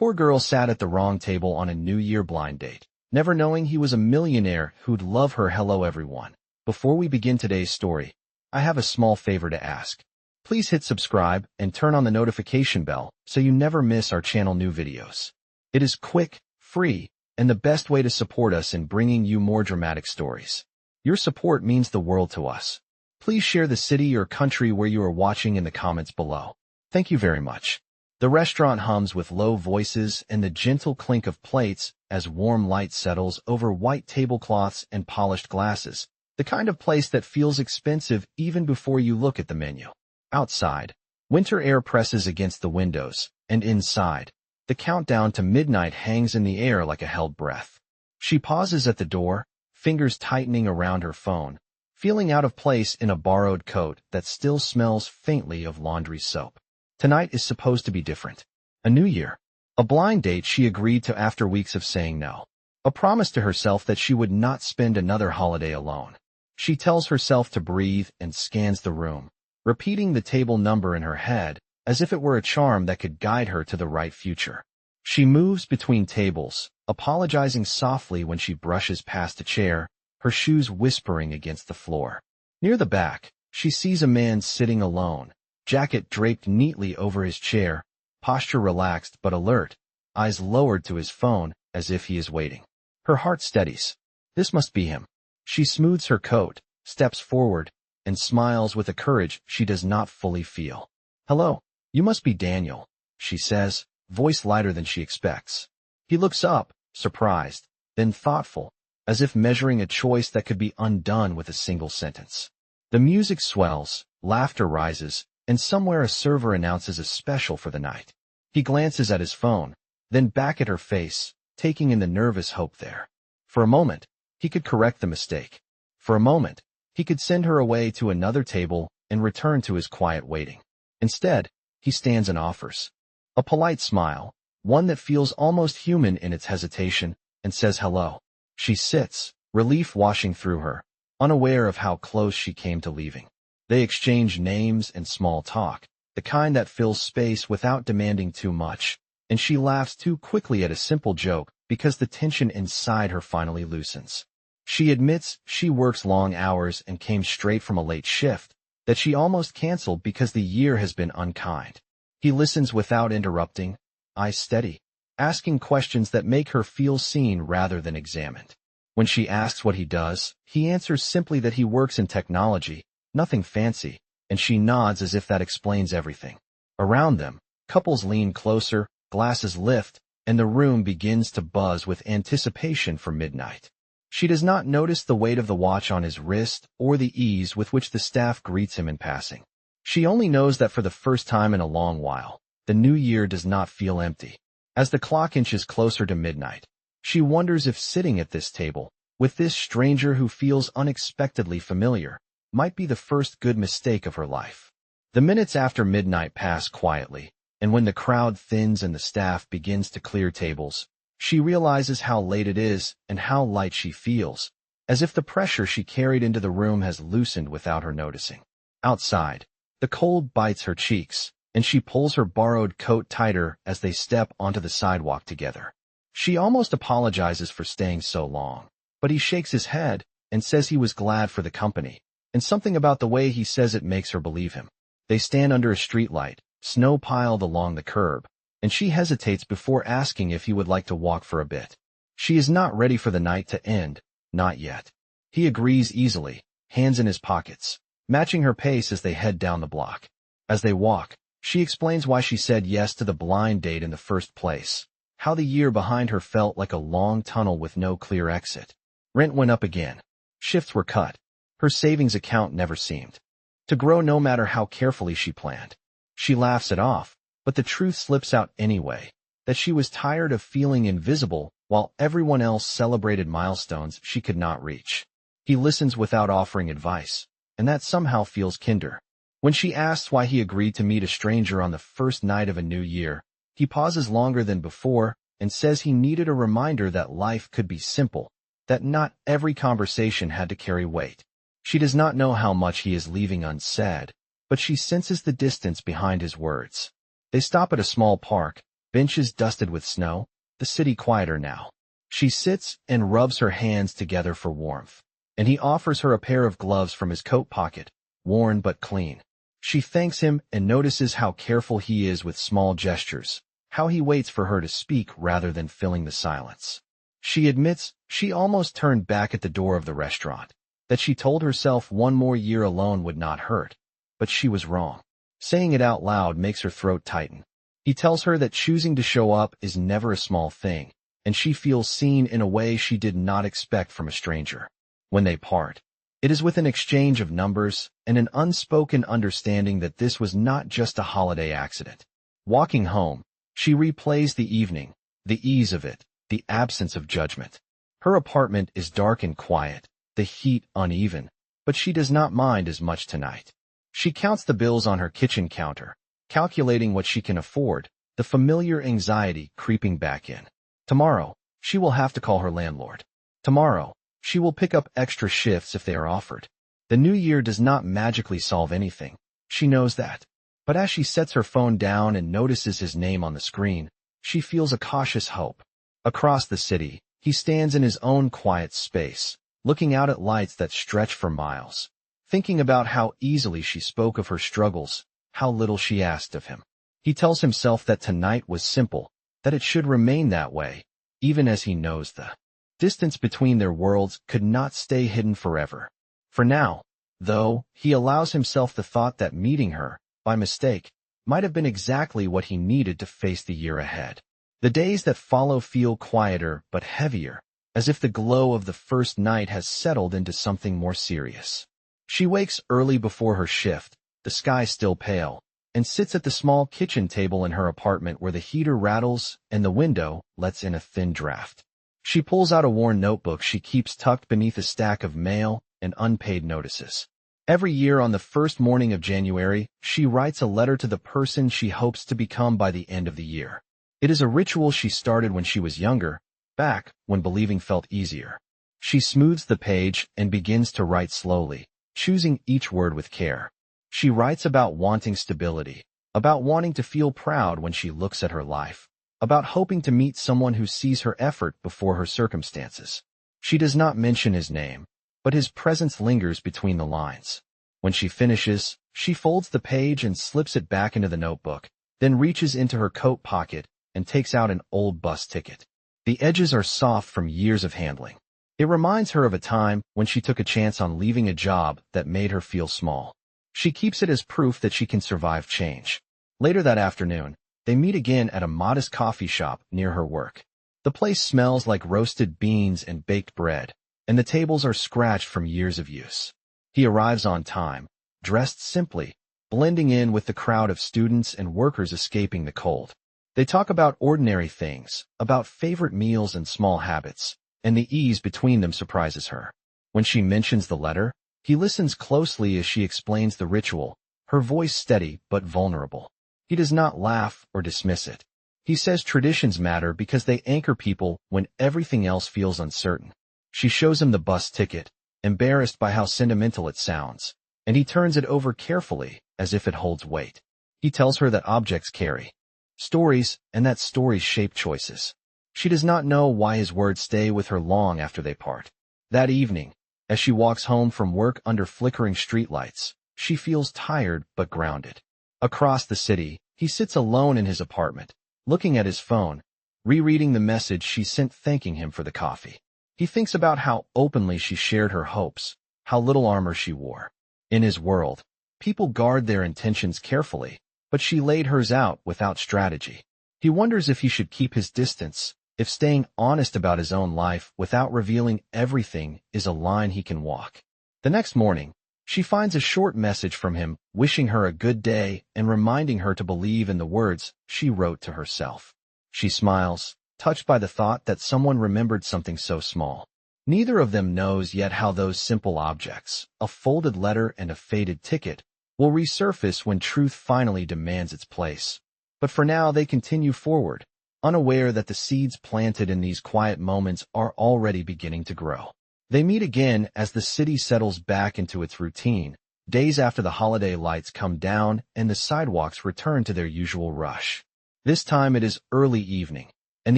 Poor girl sat at the wrong table on a New Year blind date, never knowing he was a millionaire who'd love her. Hello everyone. Before we begin today's story, I have a small favor to ask. Please hit subscribe and turn on the notification bell so you never miss our channel new videos. It is quick, free, and the best way to support us in bringing you more dramatic stories. Your support means the world to us. Please share the city or country where you are watching in the comments below. Thank you very much. The restaurant hums with low voices and the gentle clink of plates as warm light settles over white tablecloths and polished glasses, the kind of place that feels expensive even before you look at the menu. Outside, winter air presses against the windows, and inside, the countdown to midnight hangs in the air like a held breath. She pauses at the door, fingers tightening around her phone, feeling out of place in a borrowed coat that still smells faintly of laundry soap. Tonight is supposed to be different. A new year. A blind date she agreed to after weeks of saying no. A promise to herself that she would not spend another holiday alone. She tells herself to breathe and scans the room, repeating the table number in her head as if it were a charm that could guide her to the right future. She moves between tables, apologizing softly when she brushes past a chair, her shoes whispering against the floor. Near the back, she sees a man sitting alone, jacket draped neatly over his chair, posture relaxed but alert, eyes lowered to his phone as if he is waiting. Her heart steadies. This must be him. She smooths her coat, steps forward, and smiles with a courage she does not fully feel. "Hello, you must be Daniel," she says, voice lighter than she expects. He looks up, surprised, then thoughtful, as if measuring a choice that could be undone with a single sentence. The music swells, laughter rises, and somewhere a server announces a special for the night. He glances at his phone, then back at her face, taking in the nervous hope there. For a moment, he could correct the mistake. For a moment, he could send her away to another table and return to his quiet waiting. Instead, he stands and offers a polite smile, one that feels almost human in its hesitation, and says hello. She sits, relief washing through her, unaware of how close she came to leaving. They exchange names and small talk, the kind that fills space without demanding too much, and she laughs too quickly at a simple joke because the tension inside her finally loosens. She admits she works long hours and came straight from a late shift, that she almost canceled because the year has been unkind. He listens without interrupting, eyes steady, asking questions that make her feel seen rather than examined. When she asks what he does, he answers simply that he works in technology, nothing fancy, and she nods as if that explains everything. Around them, couples lean closer, glasses lift, and the room begins to buzz with anticipation for midnight. She does not notice the weight of the watch on his wrist or the ease with which the staff greets him in passing. She only knows that for the first time in a long while, the new year does not feel empty. As the clock inches closer to midnight, she wonders if sitting at this table, with this stranger who feels unexpectedly familiar, might be the first good mistake of her life. The minutes after midnight pass quietly, and when the crowd thins and the staff begins to clear tables, she realizes how late it is and how light she feels, as if the pressure she carried into the room has loosened without her noticing. Outside, the cold bites her cheeks, and she pulls her borrowed coat tighter as they step onto the sidewalk together. She almost apologizes for staying so long, but he shakes his head and says he was glad for the company, and something about the way he says it makes her believe him. They stand under a streetlight, snow piled along the curb, and she hesitates before asking if he would like to walk for a bit. She is not ready for the night to end, not yet. He agrees easily, hands in his pockets, matching her pace as they head down the block. As they walk, she explains why she said yes to the blind date in the first place, how the year behind her felt like a long tunnel with no clear exit. Rent went up again. Shifts were cut. Her savings account never seemed to grow no matter how carefully she planned. She laughs it off, but the truth slips out anyway, that she was tired of feeling invisible while everyone else celebrated milestones she could not reach. He listens without offering advice, and that somehow feels kinder. When she asks why he agreed to meet a stranger on the first night of a new year, he pauses longer than before and says he needed a reminder that life could be simple, that not every conversation had to carry weight. She does not know how much he is leaving unsaid, but she senses the distance behind his words. They stop at a small park, benches dusted with snow, the city quieter now. She sits and rubs her hands together for warmth, and he offers her a pair of gloves from his coat pocket, worn but clean. She thanks him and notices how careful he is with small gestures, how he waits for her to speak rather than filling the silence. She admits she almost turned back at the door of the restaurant, that she told herself one more year alone would not hurt, but she was wrong. Saying it out loud makes her throat tighten. He tells her that choosing to show up is never a small thing, and she feels seen in a way she did not expect from a stranger. When they part, it is with an exchange of numbers and an unspoken understanding that this was not just a holiday accident. Walking home, she replays the evening, the ease of it, the absence of judgment. Her apartment is dark and quiet, the heat uneven, but she does not mind as much tonight. She counts the bills on her kitchen counter, calculating what she can afford, the familiar anxiety creeping back in. Tomorrow, she will have to call her landlord. Tomorrow, she will pick up extra shifts if they are offered. The new year does not magically solve anything. She knows that. But as she sets her phone down and notices his name on the screen, she feels a cautious hope. Across the city, he stands in his own quiet space, looking out at lights that stretch for miles, thinking about how easily she spoke of her struggles, how little she asked of him. He tells himself that tonight was simple, that it should remain that way, even as he knows the distance between their worlds could not stay hidden forever. For now, though, he allows himself the thought that meeting her, by mistake, might have been exactly what he needed to face the year ahead. The days that follow feel quieter but heavier, as if the glow of the first night has settled into something more serious. She wakes early before her shift, the sky still pale, and sits at the small kitchen table in her apartment where the heater rattles and the window lets in a thin draft. She pulls out a worn notebook she keeps tucked beneath a stack of mail and unpaid notices. Every year on the first morning of January, she writes a letter to the person she hopes to become by the end of the year. It is a ritual she started when she was younger, back when believing felt easier. She smooths the page and begins to write slowly, choosing each word with care. She writes about wanting stability, about wanting to feel proud when she looks at her life, about hoping to meet someone who sees her effort before her circumstances. She does not mention his name, but his presence lingers between the lines. When she finishes, she folds the page and slips it back into the notebook, then reaches into her coat pocket and takes out an old bus ticket. The edges are soft from years of handling. It reminds her of a time when she took a chance on leaving a job that made her feel small. She keeps it as proof that she can survive change. Later that afternoon, they meet again at a modest coffee shop near her work. The place smells like roasted beans and baked bread, and the tables are scratched from years of use. He arrives on time, dressed simply, blending in with the crowd of students and workers escaping the cold. They talk about ordinary things, about favorite meals and small habits, and the ease between them surprises her. When she mentions the letter, he listens closely as she explains the ritual, her voice steady but vulnerable. He does not laugh or dismiss it. He says traditions matter because they anchor people when everything else feels uncertain. She shows him the bus ticket, embarrassed by how sentimental it sounds, and he turns it over carefully, as if it holds weight. He tells her that objects carry stories, and that stories shape choices. She does not know why his words stay with her long after they part. That evening, as she walks home from work under flickering streetlights, she feels tired but grounded. Across the city, he sits alone in his apartment, looking at his phone, rereading the message she sent thanking him for the coffee. He thinks about how openly she shared her hopes, how little armor she wore. In his world, people guard their intentions carefully, but she laid hers out without strategy. He wonders if he should keep his distance, if staying honest about his own life without revealing everything is a line he can walk. The next morning, she finds a short message from him wishing her a good day and reminding her to believe in the words she wrote to herself. She smiles, touched by the thought that someone remembered something so small. Neither of them knows yet how those simple objects, a folded letter and a faded ticket, will resurface when truth finally demands its place. But for now they continue forward, unaware that the seeds planted in these quiet moments are already beginning to grow. They meet again as the city settles back into its routine, days after the holiday lights come down and the sidewalks return to their usual rush. This time it is early evening, and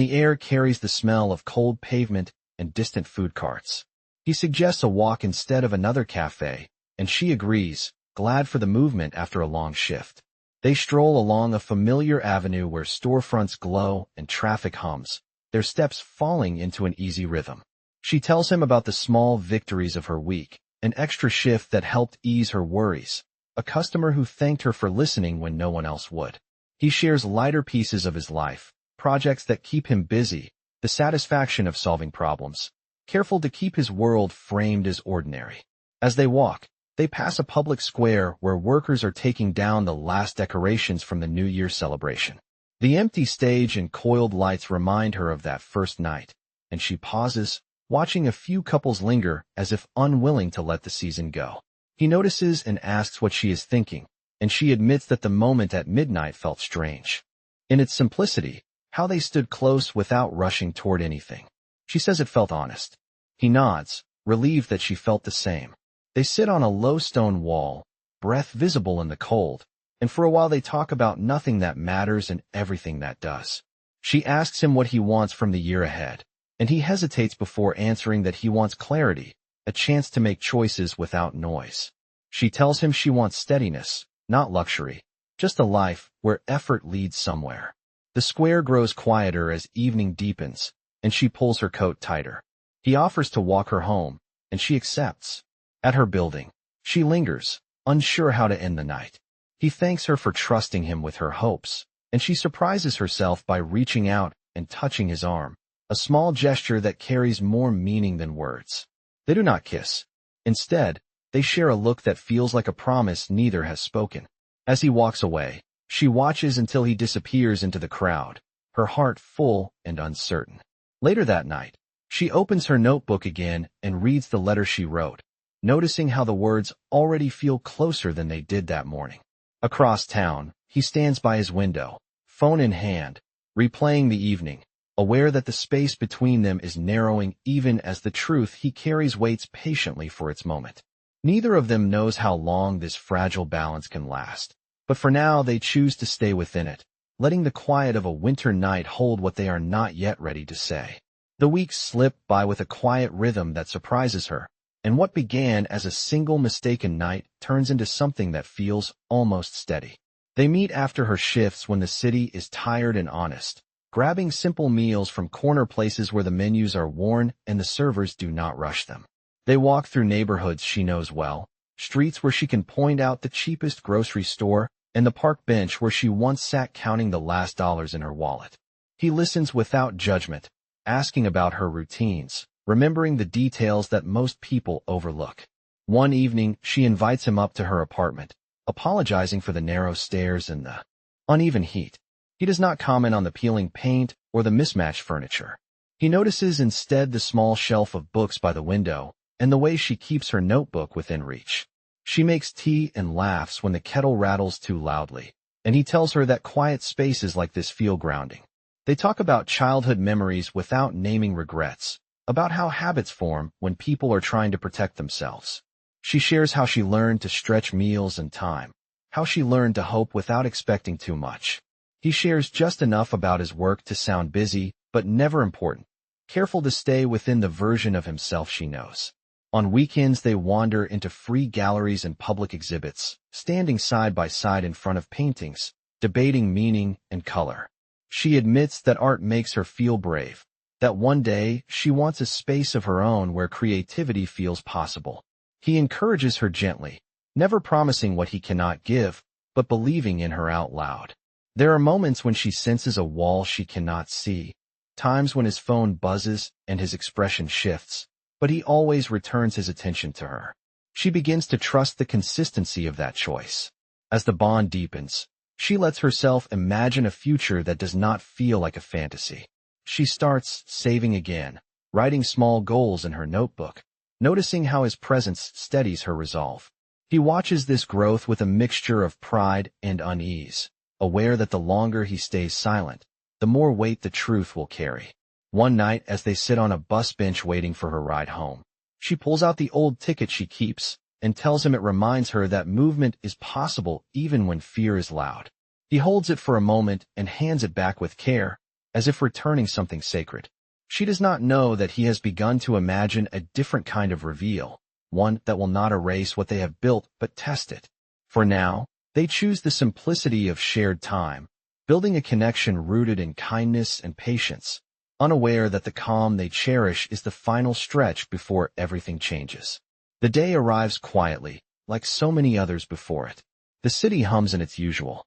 the air carries the smell of cold pavement and distant food carts. He suggests a walk instead of another cafe, and she agrees, glad for the movement after a long shift. They stroll along a familiar avenue where storefronts glow and traffic hums, their steps falling into an easy rhythm. She tells him about the small victories of her week, an extra shift that helped ease her worries, a customer who thanked her for listening when no one else would. He shares lighter pieces of his life, projects that keep him busy, the satisfaction of solving problems, careful to keep his world framed as ordinary. As they walk, they pass a public square where workers are taking down the last decorations from the New Year celebration. The empty stage and coiled lights remind her of that first night, and she pauses, watching a few couples linger as if unwilling to let the season go. He notices and asks what she is thinking, and she admits that the moment at midnight felt strange. In its simplicity, how they stood close without rushing toward anything. She says it felt honest. He nods, relieved that she felt the same. They sit on a low stone wall, breath visible in the cold, and for a while they talk about nothing that matters and everything that does. She asks him what he wants from the year ahead, and he hesitates before answering that he wants clarity, a chance to make choices without noise. She tells him she wants steadiness, not luxury, just a life where effort leads somewhere. The square grows quieter as evening deepens, and she pulls her coat tighter. He offers to walk her home, and she accepts. At her building, she lingers, unsure how to end the night. He thanks her for trusting him with her hopes, and she surprises herself by reaching out and touching his arm, a small gesture that carries more meaning than words. They do not kiss. Instead, they share a look that feels like a promise neither has spoken. As he walks away, she watches until he disappears into the crowd, her heart full and uncertain. Later that night, she opens her notebook again and reads the letter she wrote, noticing how the words already feel closer than they did that morning. Across town, he stands by his window, phone in hand, replaying the evening, aware that the space between them is narrowing even as the truth he carries waits patiently for its moment. Neither of them knows how long this fragile balance can last, but for now they choose to stay within it, letting the quiet of a winter night hold what they are not yet ready to say. The weeks slip by with a quiet rhythm that surprises her, and what began as a single mistaken night turns into something that feels almost steady. They meet after her shifts when the city is tired and honest, grabbing simple meals from corner places where the menus are worn and the servers do not rush them. They walk through neighborhoods she knows well, streets where she can point out the cheapest grocery store, and the park bench where she once sat counting the last dollars in her wallet. He listens without judgment, asking about her routines, remembering the details that most people overlook. One evening, she invites him up to her apartment, apologizing for the narrow stairs and the uneven heat. He does not comment on the peeling paint or the mismatched furniture. He notices instead the small shelf of books by the window and the way she keeps her notebook within reach. She makes tea and laughs when the kettle rattles too loudly, and he tells her that quiet spaces like this feel grounding. They talk about childhood memories without naming regrets, about how habits form when people are trying to protect themselves. She shares how she learned to stretch meals and time, how she learned to hope without expecting too much. He shares just enough about his work to sound busy, but never important, careful to stay within the version of himself she knows. On weekends they wander into free galleries and public exhibits, standing side by side in front of paintings, debating meaning and color. She admits that art makes her feel brave, that one day she wants a space of her own where creativity feels possible. He encourages her gently, never promising what he cannot give, but believing in her out loud. There are moments when she senses a wall she cannot see, times when his phone buzzes and his expression shifts, but he always returns his attention to her. She begins to trust the consistency of that choice. As the bond deepens, she lets herself imagine a future that does not feel like a fantasy. She starts saving again, writing small goals in her notebook, noticing how his presence steadies her resolve. He watches this growth with a mixture of pride and unease, aware that the longer he stays silent, the more weight the truth will carry. One night, as they sit on a bus bench waiting for her ride home, she pulls out the old ticket she keeps and tells him it reminds her that movement is possible even when fear is loud. He holds it for a moment and hands it back with care, as if returning something sacred. She does not know that he has begun to imagine a different kind of reveal, one that will not erase what they have built but test it. For now, they choose the simplicity of shared time, building a connection rooted in kindness and patience, unaware that the calm they cherish is the final stretch before everything changes. The day arrives quietly, like so many others before it. The city hums in its usual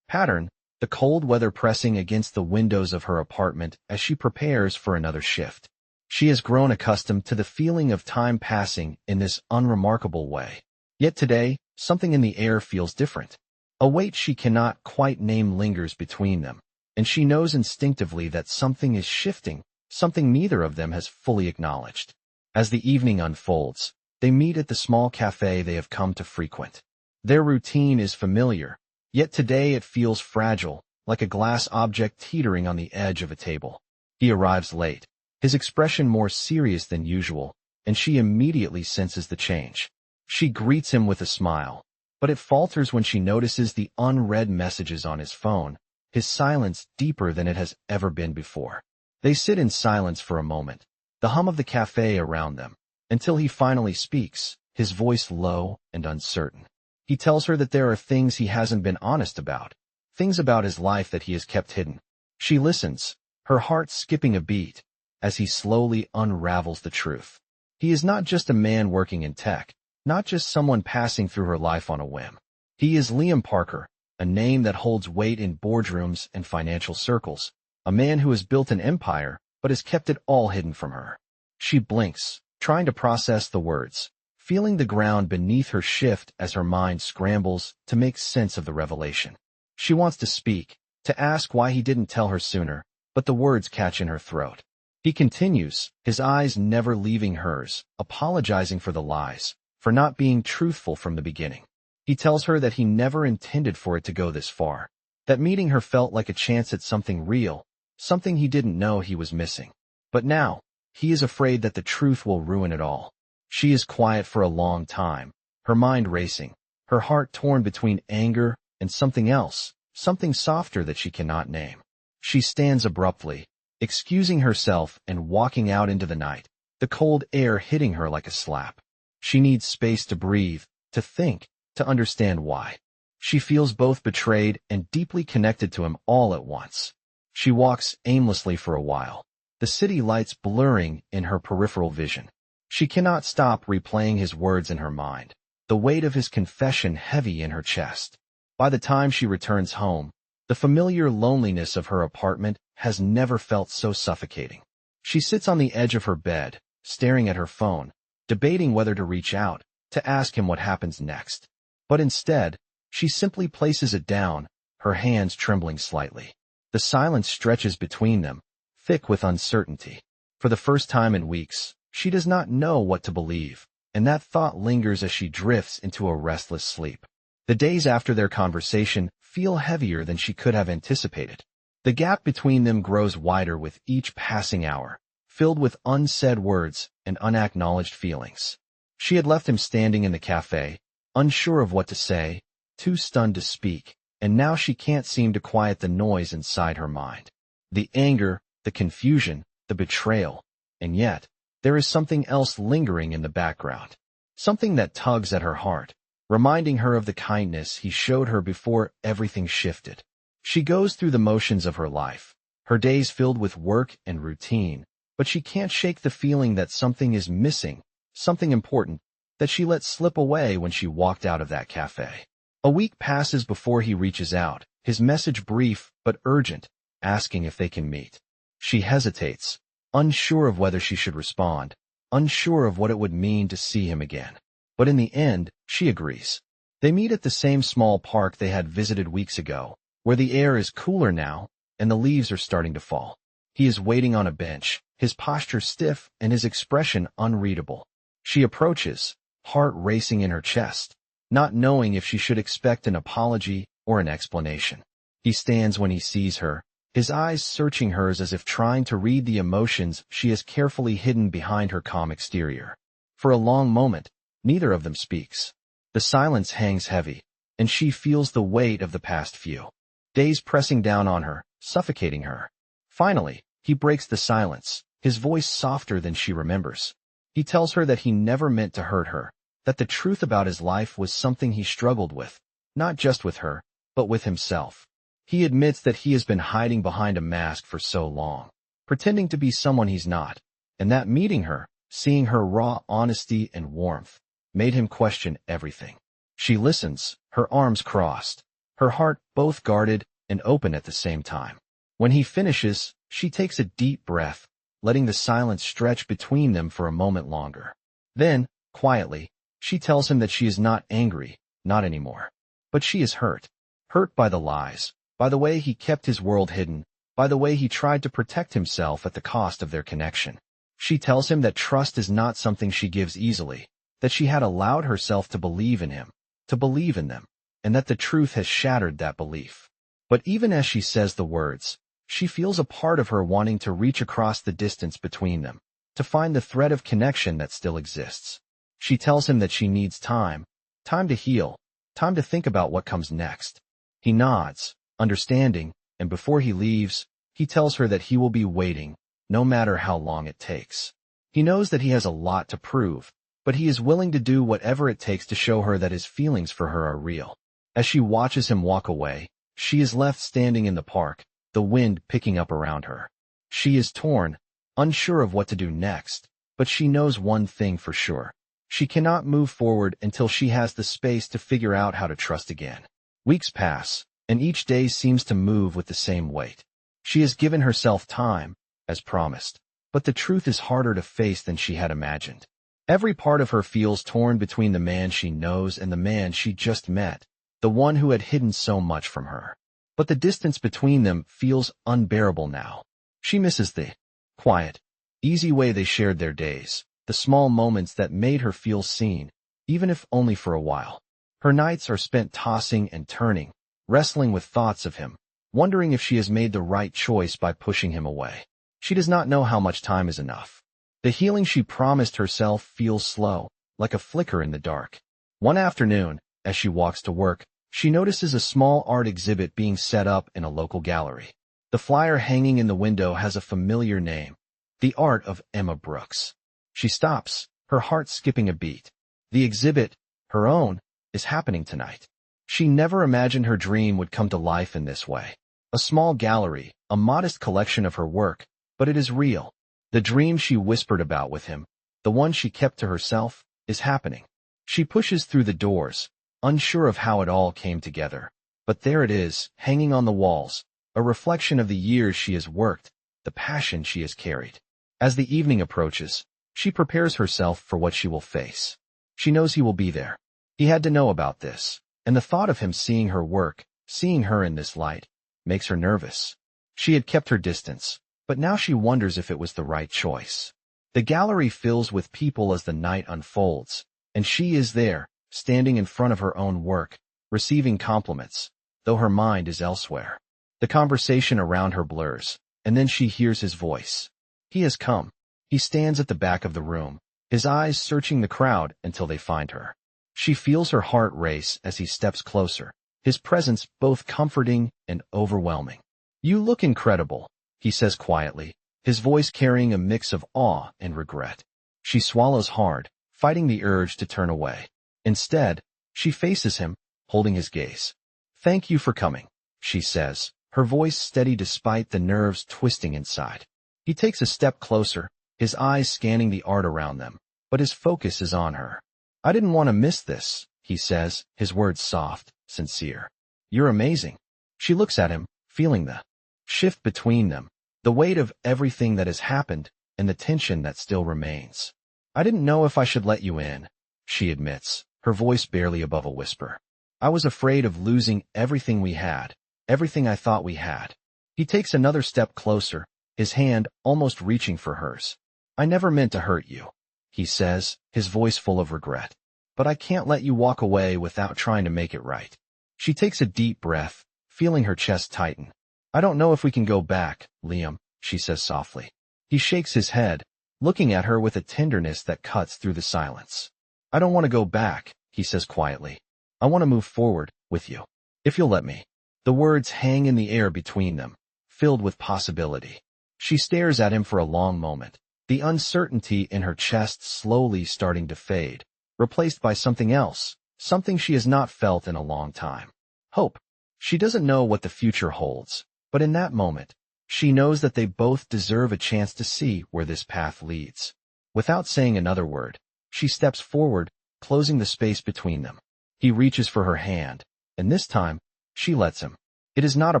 pattern, the cold weather pressing against the windows of her apartment as she prepares for another shift. She has grown accustomed to the feeling of time passing in this unremarkable way. Yet today, something in the air feels different. A weight she cannot quite name lingers between them, and she knows instinctively that something is shifting, something neither of them has fully acknowledged. As the evening unfolds, they meet at the small cafe they have come to frequent. Their routine is familiar, yet today it feels fragile, like a glass object teetering on the edge of a table. He arrives late, his expression more serious than usual, and she immediately senses the change. She greets him with a smile, but it falters when she notices the unread messages on his phone, his silence deeper than it has ever been before. They sit in silence for a moment, the hum of the cafe around them, until he finally speaks, his voice low and uncertain. He tells her that there are things he hasn't been honest about, things about his life that he has kept hidden. She listens, her heart skipping a beat, as he slowly unravels the truth. He is not just a man working in tech, not just someone passing through her life on a whim. He is Liam Parker, a name that holds weight in boardrooms and financial circles, a man who has built an empire but has kept it all hidden from her. She blinks, trying to process the words, feeling the ground beneath her shift as her mind scrambles to make sense of the revelation. She wants to speak, to ask why he didn't tell her sooner, but the words catch in her throat. He continues, his eyes never leaving hers, apologizing for the lies, for not being truthful from the beginning. He tells her that he never intended for it to go this far, that meeting her felt like a chance at something real, something he didn't know he was missing. But now, he is afraid that the truth will ruin it all. She is quiet for a long time, her mind racing, her heart torn between anger and something else, something softer that she cannot name. She stands abruptly, excusing herself and walking out into the night, the cold air hitting her like a slap. She needs space to breathe, to think, to understand why. She feels both betrayed and deeply connected to him all at once. She walks aimlessly for a while, the city lights blurring in her peripheral vision. She cannot stop replaying his words in her mind, the weight of his confession heavy in her chest. By the time she returns home, the familiar loneliness of her apartment has never felt so suffocating. She sits on the edge of her bed, staring at her phone, debating whether to reach out, to ask him what happens next. But instead, she simply places it down, her hands trembling slightly. The silence stretches between them, thick with uncertainty. For the first time in weeks, she does not know what to believe, and that thought lingers as she drifts into a restless sleep. The days after their conversation feel heavier than she could have anticipated. The gap between them grows wider with each passing hour, filled with unsaid words and unacknowledged feelings. She had left him standing in the cafe, unsure of what to say, too stunned to speak, and now she can't seem to quiet the noise inside her mind. The anger, the confusion, the betrayal, and yet, there is something else lingering in the background. Something that tugs at her heart, reminding her of the kindness he showed her before everything shifted. She goes through the motions of her life, her days filled with work and routine, but she can't shake the feeling that something is missing, something important, that she let slip away when she walked out of that cafe. A week passes before he reaches out, his message brief but urgent, asking if they can meet. She hesitates, unsure of whether she should respond, unsure of what it would mean to see him again. But in the end, she agrees. They meet at the same small park they had visited weeks ago, where the air is cooler now, and the leaves are starting to fall. He is waiting on a bench, his posture stiff and his expression unreadable. She approaches, heart racing in her chest, not knowing if she should expect an apology or an explanation. He stands when he sees her, his eyes searching hers as if trying to read the emotions she has carefully hidden behind her calm exterior. For a long moment, neither of them speaks. The silence hangs heavy, and she feels the weight of the past few. days pressing down on her, suffocating her. Finally, he breaks the silence, his voice softer than she remembers. He tells her that he never meant to hurt her, that the truth about his life was something he struggled with, not just with her, but with himself. He admits that he has been hiding behind a mask for so long, pretending to be someone he's not, and that meeting her, seeing her raw honesty and warmth, made him question everything. She listens, her arms crossed, her heart both guarded and open at the same time. When he finishes, she takes a deep breath, letting the silence stretch between them for a moment longer. Then, quietly, she tells him that she is not angry, not anymore. But she is hurt. Hurt by the lies, by the way he kept his world hidden, by the way he tried to protect himself at the cost of their connection. She tells him that trust is not something she gives easily, that she had allowed herself to believe in him, to believe in them, and that the truth has shattered that belief. But even as she says the words, she feels a part of her wanting to reach across the distance between them, to find the thread of connection that still exists. She tells him that she needs time, time to heal, time to think about what comes next. He nods, understanding, and before he leaves, he tells her that he will be waiting, no matter how long it takes. He knows that he has a lot to prove, but he is willing to do whatever it takes to show her that his feelings for her are real. As she watches him walk away, she is left standing in the park, the wind picking up around her. She is torn, unsure of what to do next, but she knows one thing for sure. She cannot move forward until she has the space to figure out how to trust again. Weeks pass, and each day seems to move with the same weight. She has given herself time, as promised, but the truth is harder to face than she had imagined. Every part of her feels torn between the man she knows and the man she just met, the one who had hidden so much from her. But the distance between them feels unbearable now. She misses the quiet, easy way they shared their days, the small moments that made her feel seen, even if only for a while. Her nights are spent tossing and turning, wrestling with thoughts of him, wondering if she has made the right choice by pushing him away. She does not know how much time is enough. The healing she promised herself feels slow, like a flicker in the dark. One afternoon, as she walks to work, she notices a small art exhibit being set up in a local gallery. The flyer hanging in the window has a familiar name, The Art of Emma Brooks. She stops, her heart skipping a beat. The exhibit, her own, is happening tonight. She never imagined her dream would come to life in this way. A small gallery, a modest collection of her work, but it is real. The dream she whispered about with him, the one she kept to herself, is happening. She pushes through the doors, unsure of how it all came together. But there it is, hanging on the walls, a reflection of the years she has worked, the passion she has carried. As the evening approaches, she prepares herself for what she will face. She knows he will be there. He had to know about this, and the thought of him seeing her work, seeing her in this light, makes her nervous. She had kept her distance, but now she wonders if it was the right choice. The gallery fills with people as the night unfolds, and she is there, standing in front of her own work, receiving compliments, though her mind is elsewhere. The conversation around her blurs, and then she hears his voice. He has come. He stands at the back of the room, his eyes searching the crowd until they find her. She feels her heart race as he steps closer, his presence both comforting and overwhelming. "You look incredible," he says quietly, his voice carrying a mix of awe and regret. She swallows hard, fighting the urge to turn away. Instead, she faces him, holding his gaze. "Thank you for coming," she says, her voice steady despite the nerves twisting inside. He takes a step closer, his eyes scanning the art around them, but his focus is on her. "I didn't want to miss this," he says, his words soft, sincere. "You're amazing." She looks at him, feeling the shift between them, the weight of everything that has happened, and the tension that still remains. "I didn't know if I should let you in," she admits, her voice barely above a whisper. "I was afraid of losing everything we had, everything I thought we had." He takes another step closer, his hand almost reaching for hers. "I never meant to hurt you," he says, his voice full of regret. "But I can't let you walk away without trying to make it right." She takes a deep breath, feeling her chest tighten. "I don't know if we can go back, Liam," she says softly. He shakes his head, looking at her with a tenderness that cuts through the silence. "I don't want to go back," he says quietly. "I want to move forward, with you. If you'll let me." The words hang in the air between them, filled with possibility. She stares at him for a long moment, the uncertainty in her chest slowly starting to fade, replaced by something else, something she has not felt in a long time. Hope. She doesn't know what the future holds, but in that moment, she knows that they both deserve a chance to see where this path leads. Without saying another word, she steps forward, closing the space between them. He reaches for her hand, and this time, she lets him. It is not a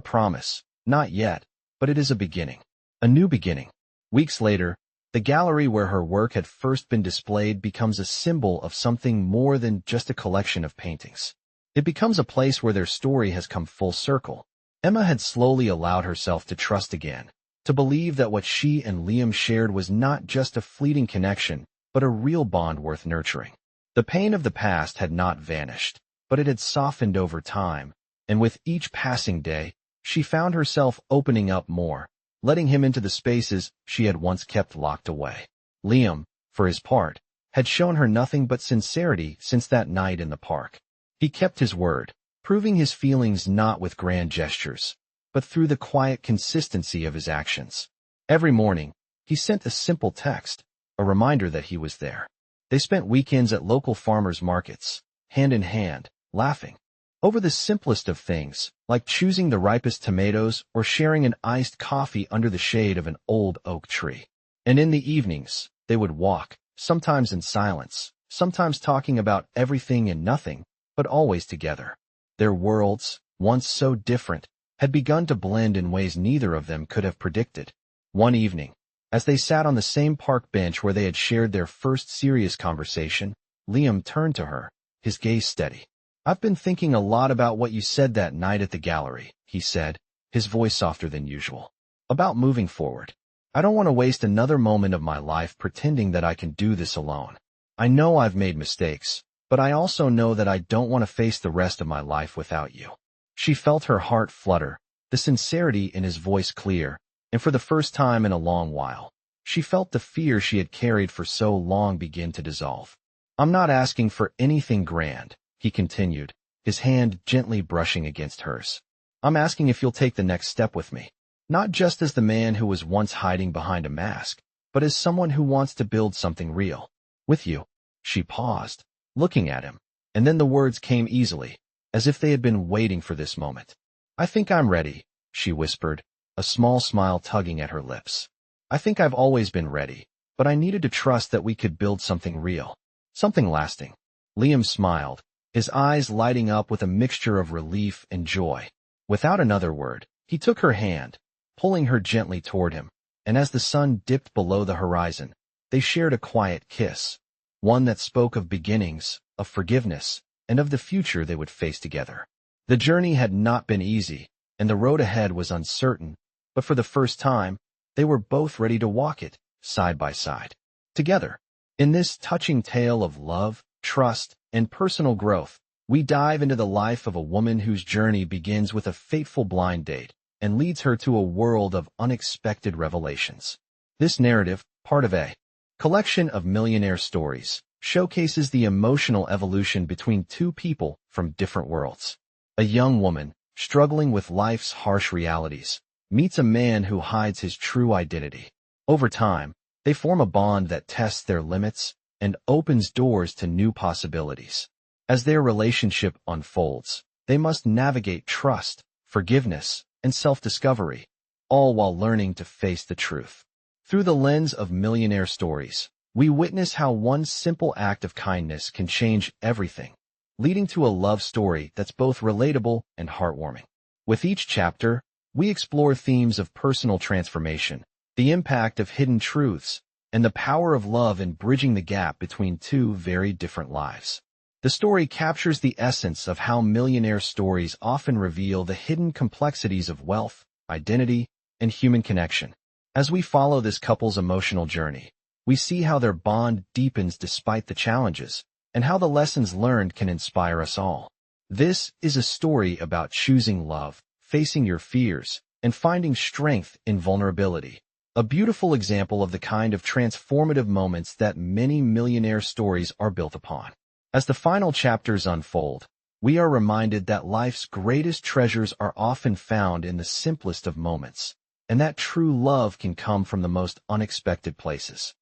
promise, not yet, but it is a beginning. A new beginning. Weeks later, the gallery where her work had first been displayed becomes a symbol of something more than just a collection of paintings. It becomes a place where their story has come full circle. Emma had slowly allowed herself to trust again, to believe that what she and Liam shared was not just a fleeting connection, but a real bond worth nurturing. The pain of the past had not vanished, but it had softened over time, and with each passing day, she found herself opening up more, letting him into the spaces she had once kept locked away. Liam, for his part, had shown her nothing but sincerity since that night in the park. He kept his word, proving his feelings not with grand gestures, but through the quiet consistency of his actions. Every morning, he sent a simple text, a reminder that he was there. They spent weekends at local farmers' markets, hand in hand, laughing over the simplest of things, like choosing the ripest tomatoes or sharing an iced coffee under the shade of an old oak tree. And in the evenings, they would walk, sometimes in silence, sometimes talking about everything and nothing, but always together. Their worlds, once so different, had begun to blend in ways neither of them could have predicted. One evening, as they sat on the same park bench where they had shared their first serious conversation, Liam turned to her, his gaze steady. "I've been thinking a lot about what you said that night at the gallery," he said, his voice softer than usual. "About moving forward. I don't want to waste another moment of my life pretending that I can do this alone. I know I've made mistakes, but I also know that I don't want to face the rest of my life without you." She felt her heart flutter, the sincerity in his voice clear, and for the first time in a long while, she felt the fear she had carried for so long begin to dissolve. "I'm not asking for anything grand," he continued, his hand gently brushing against hers. "I'm asking if you'll take the next step with me, not just as the man who was once hiding behind a mask, but as someone who wants to build something real. With you." She paused, looking at him, and then the words came easily, as if they had been waiting for this moment. "I think I'm ready," she whispered, a small smile tugging at her lips. "I think I've always been ready, but I needed to trust that we could build something real, something lasting." Liam smiled, his eyes lighting up with a mixture of relief and joy. Without another word, he took her hand, pulling her gently toward him, and as the sun dipped below the horizon, they shared a quiet kiss, one that spoke of beginnings, of forgiveness, and of the future they would face together. The journey had not been easy, and the road ahead was uncertain, but for the first time, they were both ready to walk it, side by side, together. In this touching tale of love, trust, and personal growth, we dive into the life of a woman whose journey begins with a fateful blind date and leads her to a world of unexpected revelations. This narrative, part of a collection of millionaire stories, showcases the emotional evolution between two people from different worlds. A young woman, struggling with life's harsh realities, meets a man who hides his true identity. Over time, they form a bond that tests their limits and opens doors to new possibilities. As their relationship unfolds, they must navigate trust, forgiveness, and self-discovery, all while learning to face the truth. Through the lens of millionaire stories, we witness how one simple act of kindness can change everything, leading to a love story that's both relatable and heartwarming. With each chapter, we explore themes of personal transformation, the impact of hidden truths, and the power of love in bridging the gap between two very different lives. The story captures the essence of how millionaire stories often reveal the hidden complexities of wealth, identity, and human connection. As we follow this couple's emotional journey, we see how their bond deepens despite the challenges, and how the lessons learned can inspire us all. This is a story about choosing love, facing your fears, and finding strength in vulnerability. A beautiful example of the kind of transformative moments that many millionaire stories are built upon. As the final chapters unfold, we are reminded that life's greatest treasures are often found in the simplest of moments, and that true love can come from the most unexpected places.